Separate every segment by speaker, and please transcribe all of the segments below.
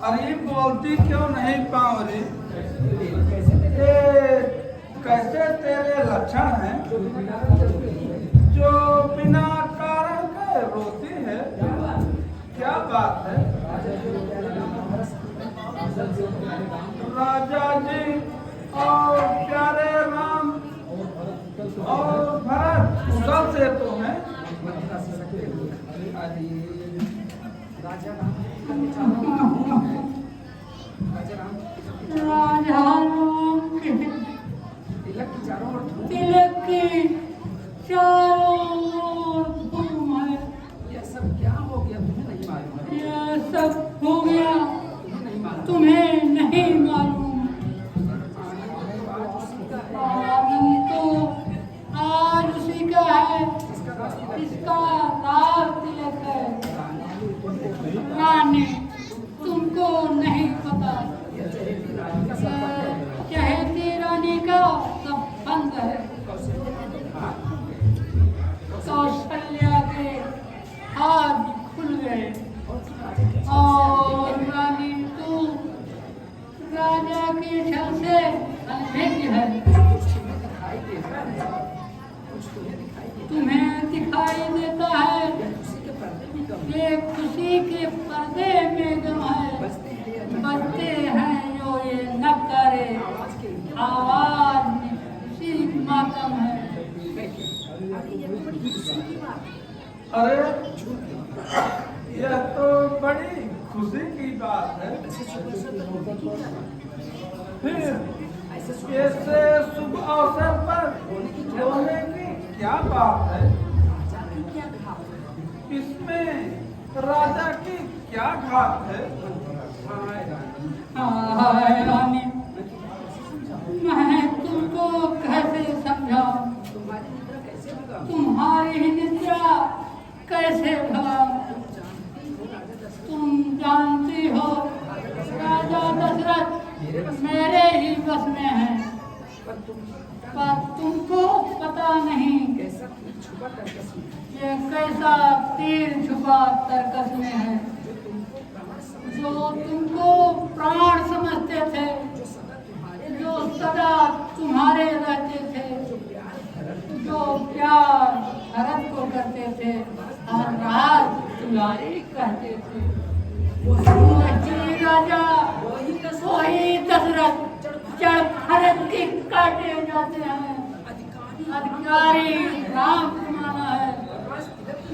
Speaker 1: अरे बोलती क्यों नहीं पाँवरी? ये कैसे तेरे लक्षण हैं जो बिना कारण के रोती है? क्या बात है? राजा जी और प्यारे राम और भरत कुशल से तो हैं।
Speaker 2: राजा
Speaker 3: राम के
Speaker 2: तिलक की चारों
Speaker 3: ओर धूम है।
Speaker 2: ये सब क्या हो गया तुम्हें नहीं मालूम?
Speaker 3: ये सब हो गया
Speaker 2: तुम्हें नहीं मालूम?
Speaker 3: तुम्हें नहीं मालूम। आनंद तो आज उसी का है, इसका राज तिलक है। रानी तुमको नहीं पता, चहेती रानी का संबंध है। कौशल्या के हाथ खुल गए और रानी तू राजा के छल से अनभिज्ञ है। तुम्हें दिखाई देता है ये खुशी के पर्दे में गम है। बजते हैं जो ये न करे आवाज में खुशी मातम है।
Speaker 1: अरे यह तो बड़ी खुशी की बात है। फिर ऐसे शुभ अवसर पर रोने की क्या बात है? इसमें राजा की क्या घात है?
Speaker 3: हाय रानी, मैं तुमको कैसे समझाऊं? तुम्हारी निद्रा कैसे भगाऊं? तुम जानती हो राजा दशरथ मेरे ही बस में है, पर तुमको पता नहीं ये कैसा तीर छुपा तरकस में है। जो तुमको प्राण समझते थे, जो सदा तुम्हारे रहते थे, जो प्यार भरत को करते थे और राज तुम्हारे कहते थे, वही राजा वही दशरथ जड़ भरत के काटे जाते हैं। अधिकारी राम को माना है,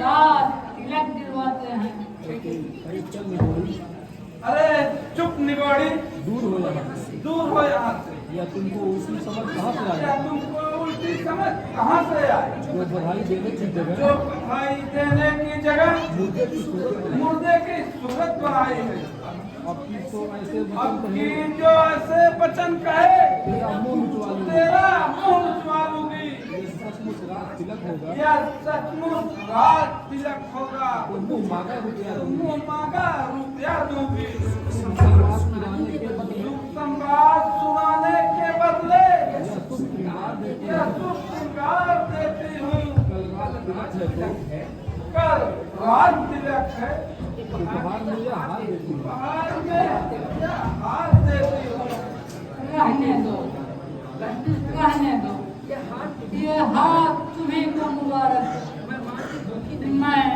Speaker 3: राज तिलक दिलवाते हैं।
Speaker 1: अरे चुप निगोड़ी, दूर हो यहाँ से।
Speaker 4: या तुमको उल्टी समझ कहाँ से
Speaker 1: या
Speaker 4: आई?
Speaker 1: तुमको उल्टी समझ कहाँ से आई?
Speaker 4: जो बधाई देने की
Speaker 1: जो
Speaker 4: जगह
Speaker 1: बधाई देने की जगह
Speaker 4: मुर्दे की सूरत
Speaker 1: मुर्दे की सूरत बनाई है।
Speaker 4: अब की तो ऐसे
Speaker 1: अब
Speaker 4: वचन
Speaker 1: की
Speaker 4: कहे
Speaker 1: जो ऐसे वचन कहे
Speaker 4: तेरा मुंह मिटवा लूंगी।
Speaker 1: तेरा मुंह मिटवा लूंगी।
Speaker 4: ये सचमुच राज तिलक होगा
Speaker 1: यह सचमुच राज तिलक होगा।
Speaker 4: तो मुंह मांगा रुपया
Speaker 1: तो
Speaker 4: दूंगी।
Speaker 1: मुंह मांगा रुपया दूंगी।
Speaker 4: संवाद सुनाने के बदले
Speaker 1: संवाद सुनाने के बदले
Speaker 4: यह तुम श्रृंगार देती
Speaker 1: यह
Speaker 4: हो।
Speaker 1: तुम श्रृंगार देती हूँ।
Speaker 4: कल रात तिलक है
Speaker 1: कल राज तिलक है।
Speaker 4: तो उपहार में यह हार देती हो।
Speaker 1: बाहर में क्या हाथ देती हूँ।
Speaker 3: रहने दो, रहने दो। ये हाथ तुम्हें को मुबारक। मैं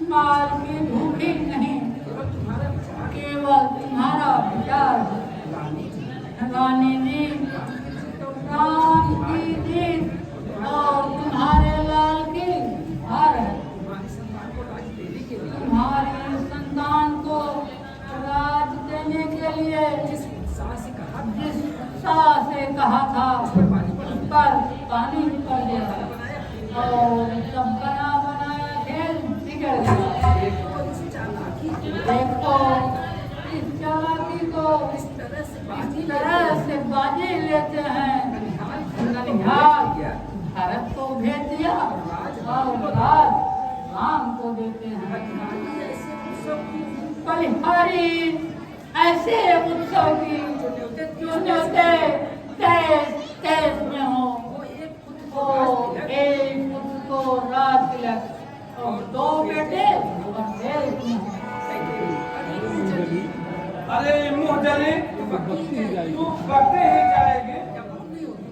Speaker 3: माल की भूखी नहीं, केवल तुम्हारा विचार है। रानी जी, राम की जीत और तुम्हारे लाल की हार है। तुम्हारे संतान को राज देने के लिए जिस उत्साह से कहा था उस पर पानी पड़ गया और सब बना बनाया खेल बिगड़ गया। देखो इस चालाकी को इस तरह से बाजी लेते हैं। कलिहार भारत को भेज दिया और राज राम को देते हैं। बलिहारी ऐसे उत्सव की जो देश में हो, वो एक पुत्र को राज तिलक और दो बेटे और देश में हो।
Speaker 1: अरे मुंह जली,
Speaker 4: बत्ती ही जाएगी।
Speaker 1: तू बकते ही जाएगी
Speaker 2: क्या मौन नहीं होगी?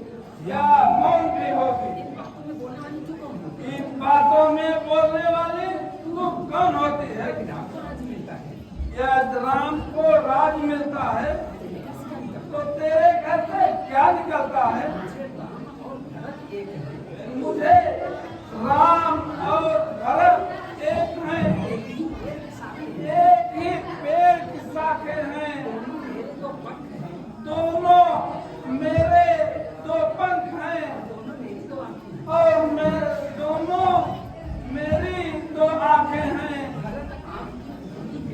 Speaker 1: या मौन भी होगी।
Speaker 2: बातों में बोलने वाली तू कौन होगी?
Speaker 1: इन बातों में बोलने वाली तू कौन होती है?
Speaker 2: लेकिन आपको राज मिलता है।
Speaker 1: यदि राम को राज मिलता है तो तेरे घर से क्या निकलता है? मुझे राम और भरत एक हैं, एक ही पेड़ की शाखें हैं, दोनों मेरे दो पंख हैं और दोनों मेरी दो आंखें हैं।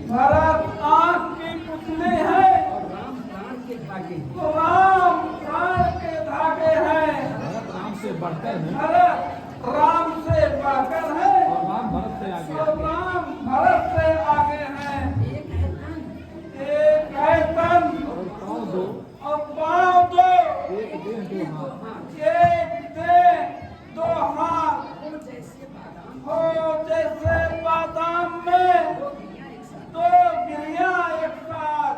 Speaker 1: भरत आंख की पुतली है
Speaker 2: राम प्राण के धागे।
Speaker 1: तो राम प्राण के धागे हैं।
Speaker 4: भरत राम से बढ़कर है
Speaker 1: भरत राम से बढ़कर है
Speaker 4: और राम भरत से आगे
Speaker 1: और
Speaker 4: है।
Speaker 1: राम भरत से आगे हैं।
Speaker 2: एक है तन,
Speaker 1: एक है तन
Speaker 4: और पाँव दो,
Speaker 1: और पाँव दो,
Speaker 4: एक देह दो हाथ।
Speaker 1: एक देह दो हाथ,
Speaker 2: वो जैसे बादाम,
Speaker 1: हो जैसे बादाम में
Speaker 2: दो गिरियां एक साथ।
Speaker 1: दो गिरियां एक साथ।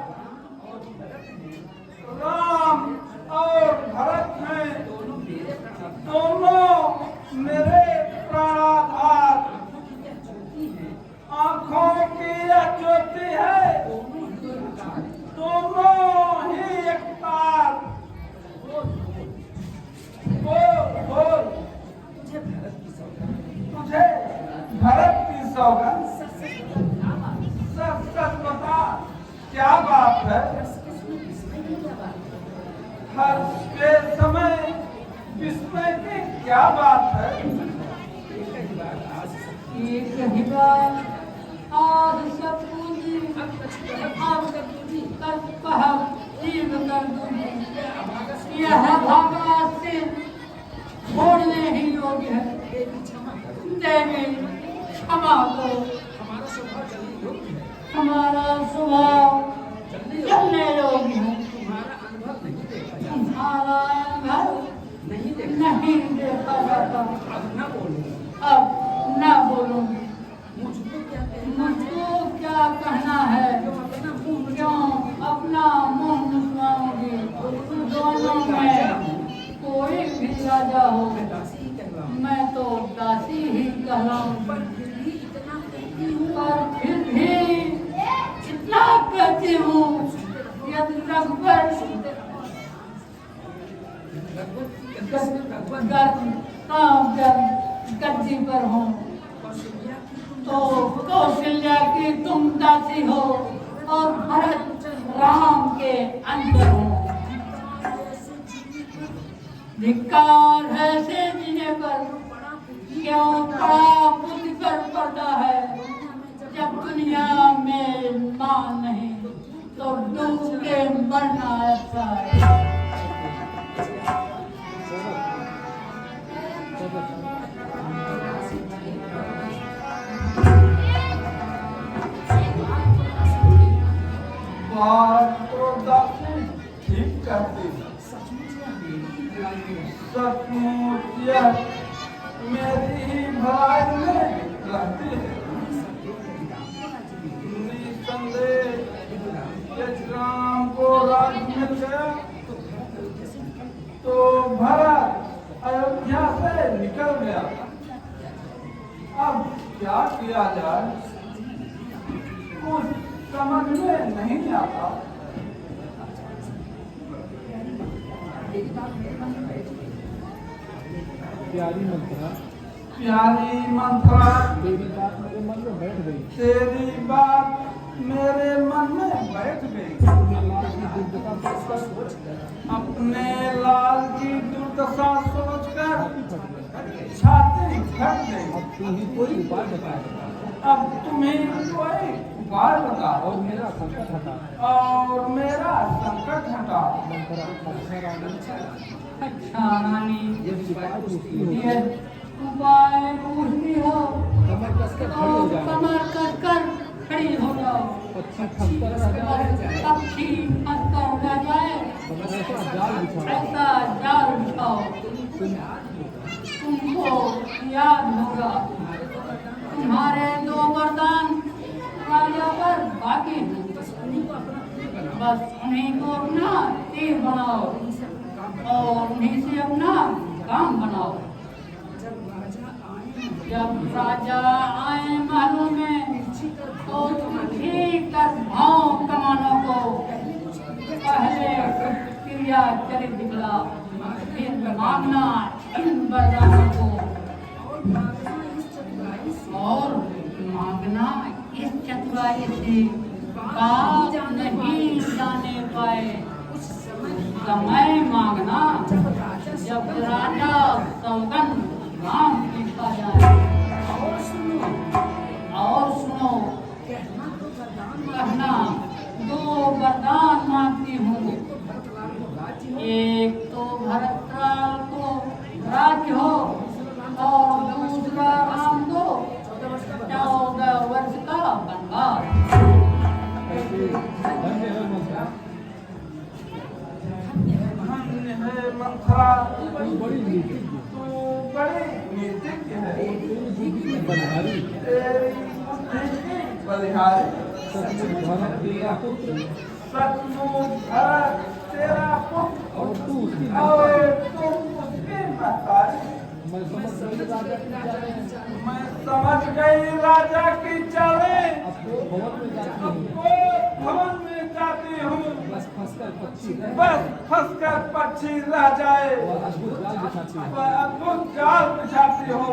Speaker 1: राम और भरत हैं,
Speaker 2: दोनों मेरे प्राण,
Speaker 1: दोनों मेरे प्राणाधार।
Speaker 2: ज्योति है।
Speaker 1: आंखों की यह ज्योति है, दोनों ही एक तार। बोल
Speaker 2: तुझे भरत की सौगात,
Speaker 1: तुझे भरत की सौगंध।
Speaker 2: सच सच बता, क्या बात है?
Speaker 1: सच सच बता क्या बात है?
Speaker 2: इसमें भी क्या बात है?
Speaker 1: हर्ष के समय विस्मय की क्या बात है?
Speaker 2: एक ही बात आज सब।
Speaker 3: एक ही बात आज सब पूजी
Speaker 2: अब कछु कहो, कर दूजी।
Speaker 3: कल कहा जीव कर दूंगी।
Speaker 2: अभागा से
Speaker 3: यह भागा से छोड़ने ही योग्य है।
Speaker 2: देवी क्षमा करो।
Speaker 3: देवी क्षमा करो,
Speaker 2: हमारा स्वभाव जल्दी योग्य है,
Speaker 3: हमारा स्वभाव
Speaker 2: जल्दी योग्य है।
Speaker 3: चलने योग्य है।
Speaker 2: तुम्हारा अनुभव नहीं देखा जाता,
Speaker 3: तुम्हारा अनुभव
Speaker 2: नहीं देखा।
Speaker 3: नहीं देखा जाता।
Speaker 2: अब न बोलो,
Speaker 3: अब न बोलूंगी।
Speaker 2: मुझको क्या कहना है?
Speaker 3: मुझको क्या कहना है?
Speaker 2: क्यों अपना मुंह
Speaker 3: क्यों अपना मुंह मुसवाओगे? दोनों में कोई भी राजा हो,
Speaker 2: मैं दासी ही कहलाऊं,
Speaker 3: मैं तो दासी ही कहलाऊं।
Speaker 2: पर फिर भी इतना कहती हूँ,
Speaker 3: पर फिर भी इतना कहती हूँ, यदि रघुवर
Speaker 2: भगवत की गद्दी में भगवान
Speaker 3: गद्दी पर हो
Speaker 2: कौशल्या की तुम
Speaker 3: तो कौशल्या की तुम दासी हो और भरत राम के अंदर हो। धिक्कार है से जीने पर, क्यों पड़ा बुद्धि पर पड़ता है। जब दुनिया में मां नहीं तो डूब के मरना अच्छा है।
Speaker 1: बात तो दासी ठीक कहती है। सचमुच यह मेरी ही भलाई में रहती है। निसंदेह यदि राम को राज मिल गया तो भरत अयोध्या से निकल गया। अब क्या किया जाए कुछ समझ में नहीं आता।
Speaker 4: प्यारी मंत्रा,
Speaker 1: प्यारी मंत्रा,
Speaker 4: तेरी बात मेरे मन में बैठ गई।
Speaker 1: तेरी बात मेरे मन में बैठ गई।
Speaker 4: अपने लाल की दुर्दशा सोचकर
Speaker 1: अपने लाल की दुर्दशा सोचकर छाती फट गई।
Speaker 4: अब तू ही कोई उपाय बता
Speaker 1: अब तुम्हें कोई उपाय बता
Speaker 4: और मेरा संकट हटा।
Speaker 1: और मेरा संकट हटा।
Speaker 4: मंत्रा, अच्छा रानी,
Speaker 3: अच्छा रानी,
Speaker 4: ये उपाय पूछती हो
Speaker 3: ये उपाय पूछती हो
Speaker 4: कमर कस कर खड़ी
Speaker 3: तो
Speaker 4: हो जाए।
Speaker 3: कमर कसकर खड़ी हो जाओ।
Speaker 4: पक्षी थमकर रह जाए।
Speaker 3: पक्षी फंसकर रह जाए,
Speaker 4: ऐसा जाल बिछाओ
Speaker 3: ऐसा जाल बिछाओ तुमको याद होगा। तुम्हारे दो वरदान राजा पर बाकी हैं, बस उन्हीं को अपना तीर बनाओ और उन्हीं से अपना काम बनाओ। जब राजा आए महलों में तो तिरछी कर भाव कमानों को पहले क्रिया चरित दिखला, फिर मांगना इन वरदानों को और मांगना इस चतुराई से बात नहीं जाने पाए। समय मांगना जब राजा सौगन नाम लिखा जाए। और सुनो कहना दो वरदान मांगती हूँ, एक तो भरतलाल को राज्य हो और दूसरा राम को 14 वर्ष का वनवास।
Speaker 1: धन्य है मंथरा,
Speaker 4: तू बड़ी नीतिज्ञ,
Speaker 1: तू बड़ी नीतिज्ञ है,
Speaker 4: बलिहारी,
Speaker 1: तेरी बुद्धि बलिहारी,
Speaker 4: सचमुच भरत तेरा पुत्र
Speaker 1: सचमुच भरत तेरा पुत्र
Speaker 4: और तू उसकी
Speaker 1: और तुम उसकी महतारी।
Speaker 4: मैं समझ गई राजा की चालें,
Speaker 1: मैं समझ गई राजा की चालें,
Speaker 4: अब तो भवन में जाती हूँ,
Speaker 1: अब भवन में जाती हूँ,
Speaker 4: बस फंसकर पक्षी है
Speaker 1: बस फंसकर पक्षी रह जाए,
Speaker 4: और अद्भुत जाल बिछाती है।
Speaker 1: वह अद्भुत जाल बिछाती हो।